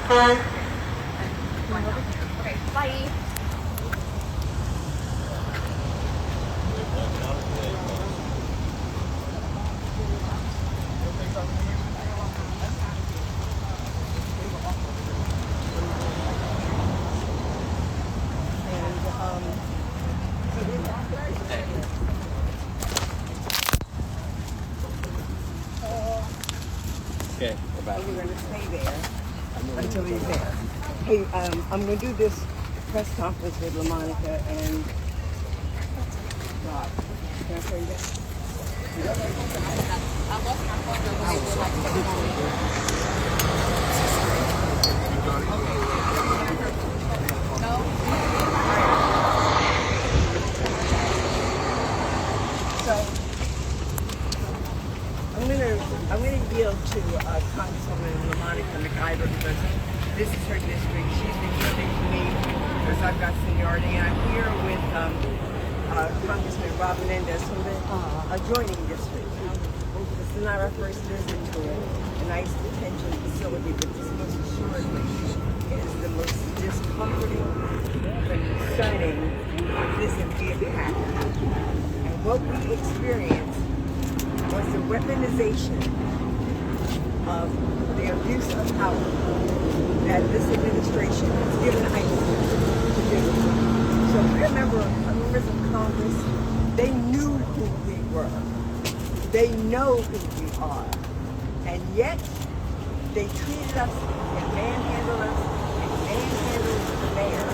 Okay, bye. Okay, we're back. We're going to stay there until he's there. Hey, I'm going to do this press conference with LaMonica and Rob. Can I say that? So I'm gonna yield to Congresswoman LaMonica McIver because this is her district. She's been yielding to me because I've got seniority, and I'm here with Congressman Rob Menendez from the adjoining district. This is not our first visit to a nice detention facility, but this most assuredly is the most discomforting, concerning visit we have had. And what we experienced was the weaponization of the abuse of power that this administration has given ICE to do. So members of Congress, they knew who we were. They know who we are. And yet, they treated us and manhandled us and manhandled the mayor.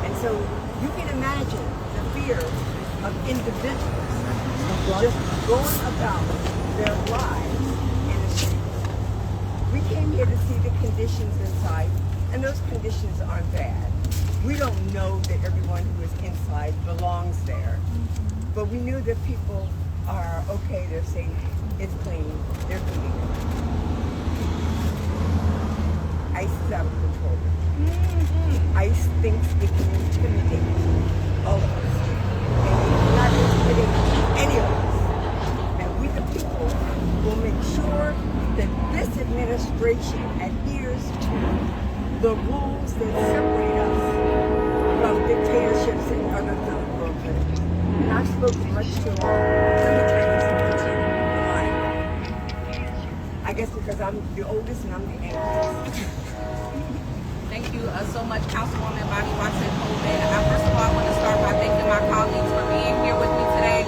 And so you can imagine the fear of individuals just going about their lives in the streets. We came here to see the conditions inside, and those conditions aren't bad. We don't know that everyone who is inside belongs there, but we knew that people are okay, they're safe, it's clean, they're clean. ICE is out of control. ICE thinks it can intimidate all of us. And it cannot intimidate any of us. And we the people will make sure that this administration adheres to the rules that separate us from dictatorships and other third world countries. And I've spoken much too long. Let me tell you something. I guess because I'm the oldest and I'm the youngest. Thank you so much, Councilwoman Bonnie Watson Coleman. First of all, I want to start by thanking my colleagues for being here with me today.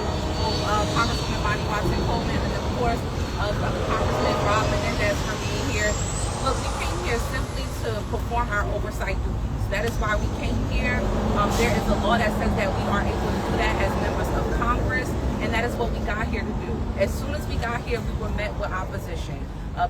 Congresswoman Bonnie Watson Coleman, and of course, Congressman Rob Menendez for being here. Look, we came here simply to perform our oversight duties. That is why we came here. There is a law that says that we are able to do that as members of Congress, and that is what we got here to do. As soon as we got here, we were met with opposition.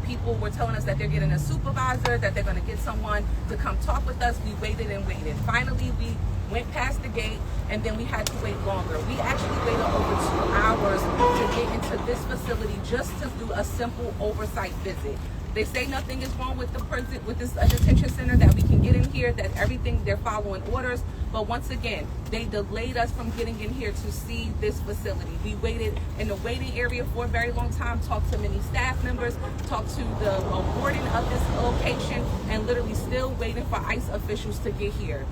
People were telling us that they're getting a supervisor, that they're going to get someone to come talk with us. We waited and waited. Finally, we went past the gate, and then we had to wait longer. We actually waited over 2 hours to get into this facility just to do a simple oversight visit. They say nothing is wrong with the prison, with this detention center, that we can get in here, that everything, they're following orders. But once again, they delayed us from getting in here to see this facility. We waited in the waiting area for a very long time, talked to many staff members, talked to the warden of this location, and literally still waiting for ICE officials to get here.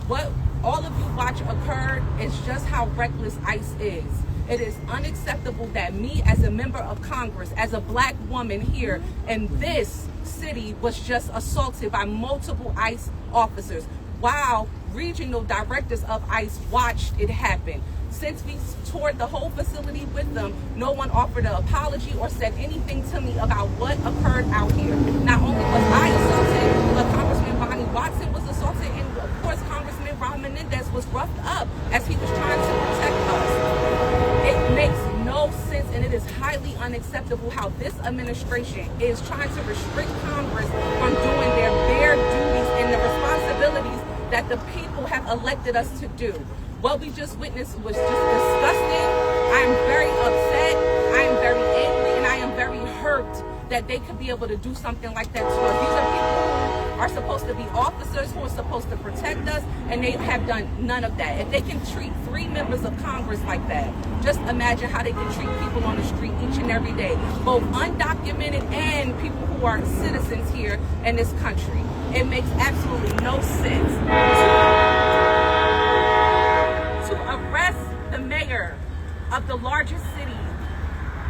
What all of you watch occurred is just how reckless ICE is. It is unacceptable that me, as a member of Congress, as a black woman here in this city, was just assaulted by multiple ICE officers while regional directors of ICE watched it happen. Since we toured the whole facility with them, no one offered an apology or said anything to me about what occurred out here. Not only was I assaulted, but Congressman Bonnie Watson was assaulted, and of course Congressman Rob Menendez was roughed up as he was trying to protect us. It makes no sense, and it is highly unacceptable how this administration is trying to restrict Congress from doing their bare duties and the responsibilities that the people have elected us to do. What we just witnessed was just disgusting. I am very upset, I am very angry, and I am very hurt that they could be able to do something like that to us. These are people are supposed to be officers who are supposed to protect us, and they have done none of that. If they can treat 3 members of Congress like that, just imagine how they can treat people on the street each and every day, both undocumented and people who are citizens here in this country. It makes absolutely no sense to arrest the mayor of the largest city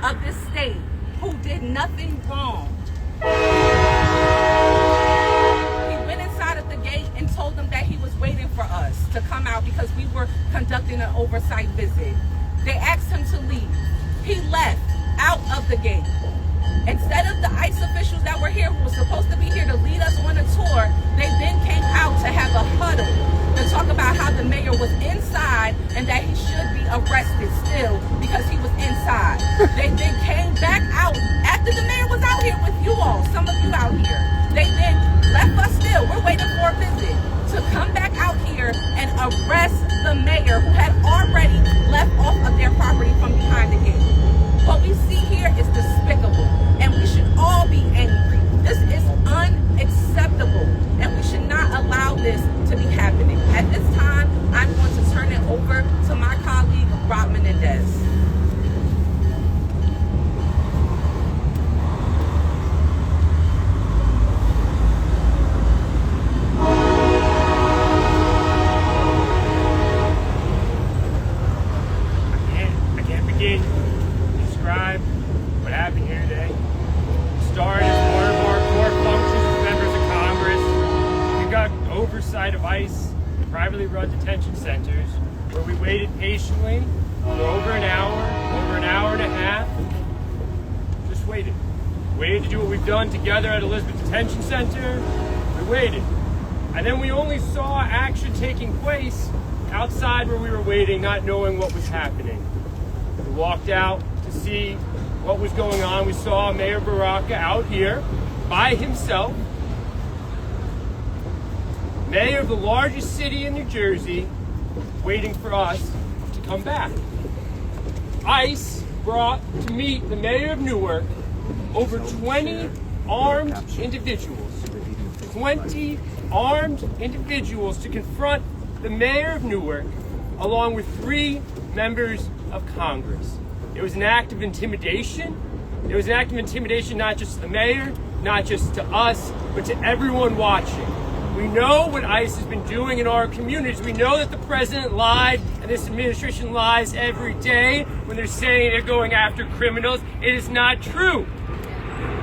of this state who did nothing wrong. He went inside of the gate and told them that he was waiting for us to come out because we were conducting an oversight visit. They asked him to leave. He left out of the gate. Instead of the ICE officials that were here, who were supposed to be here to lead us on a tour, they then came out to have a huddle to talk about how the mayor was inside and that he should be arrested still because he was inside. They then came back out after the mayor was out here with you all, some of you out here. They then left us still. We're waiting for a visit to come back out here and arrest the mayor who had already left off of their property from behind the gate. What we see here is despicable, and we should all be angry. This is unacceptable, and we should not allow this to be happening. At this time, I'm going to turn it over to my colleague, Rob Menendez. I can't begin to describe what happened here today. It started as one of our core functions as members of Congress. We got oversight of ICE, privately run detention centers, where we waited patiently for over an hour and a half. Just waited. Waited to do what we've done together at Elizabeth Detention Center. We waited. And then we only saw action taking place outside where we were waiting, not knowing what was happening. We walked out to see what was going on. We saw Mayor Baraka out here by himself, mayor of the largest city in New Jersey, waiting for us to come back. ICE brought to meet the mayor of Newark over 20 armed individuals. 20 armed individuals to confront the mayor of Newark, along with 3 members of Congress. It was an act of intimidation. It was an act of intimidation not just to the mayor, not just to us, but to everyone watching. We know what ICE has been doing in our communities. We know that the president lied and this administration lies every day when they're saying they're going after criminals. It is not true.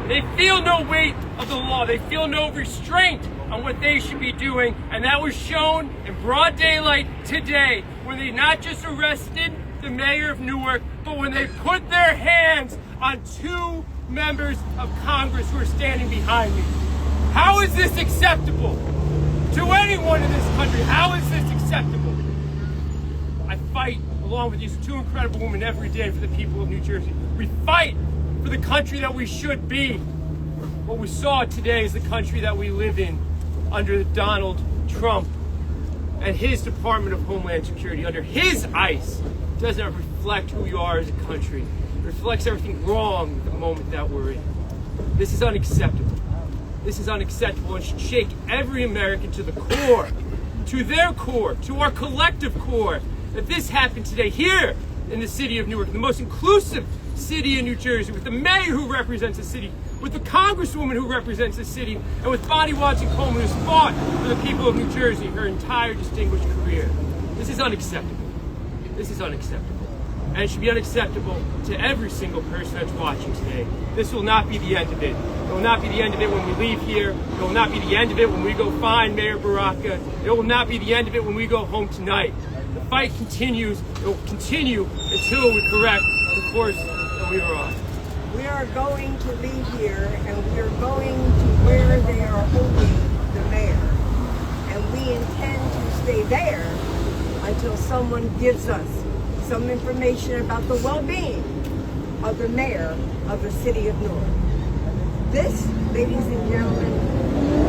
They feel no weight of the law. They feel no restraint on what they should be doing, and that was shown in broad daylight today when they not just arrested the mayor of Newark, but when they put their hands on 2 members of Congress who are standing behind me. How is this acceptable to anyone in this country? How is this acceptable? I fight along with these 2 incredible women every day for the people of New Jersey. We fight for the country that we should be. What we saw today is the country that we live in under Donald Trump and his Department of Homeland Security, under his ICE. It does not reflect who we are as a country. It reflects everything wrong with the moment that we're in. This is unacceptable. This is unacceptable and should shake every American to the core, to their core, to our collective core, that this happened today here in the city of Newark, the most inclusive city in New Jersey, with the mayor who represents the city, with the congresswoman who represents the city, and with Bonnie Watson Coleman, who's fought for the people of New Jersey her entire distinguished career. This is unacceptable. This is unacceptable. And it should be unacceptable to every single person that's watching today. This will not be the end of it. It will not be the end of it when we leave here. It will not be the end of it when we go find Mayor Baraka. It will not be the end of it when we go home tonight. The fight continues. It will continue until we correct the course that we are on. We are going to leave here, and we are going to where they are holding the mayor. And we intend to stay there until someone gives us some information about the well-being of the mayor of the city of Newark. This, ladies and gentlemen,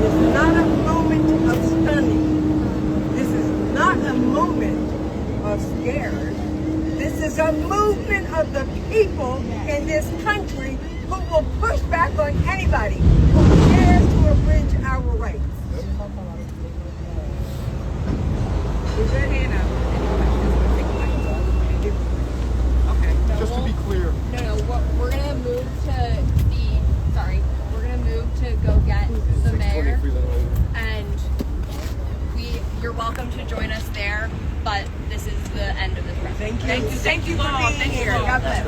is not a moment of stunning. This is not a moment of scared. This is a movement of the people in this country who will push back on anybody who dares to abridge our rights. end of this process. Thank you. Thank you for all. being Thank you here. all. God bless.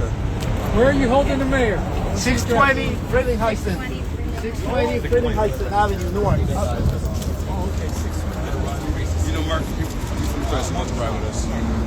Where are you holding the mayor? 620 Friendly Hudson. 620 Friendly Hudson Avenue, Newark. Oh, okay, 600. You know, Mark, you from the press, you want to ride with us.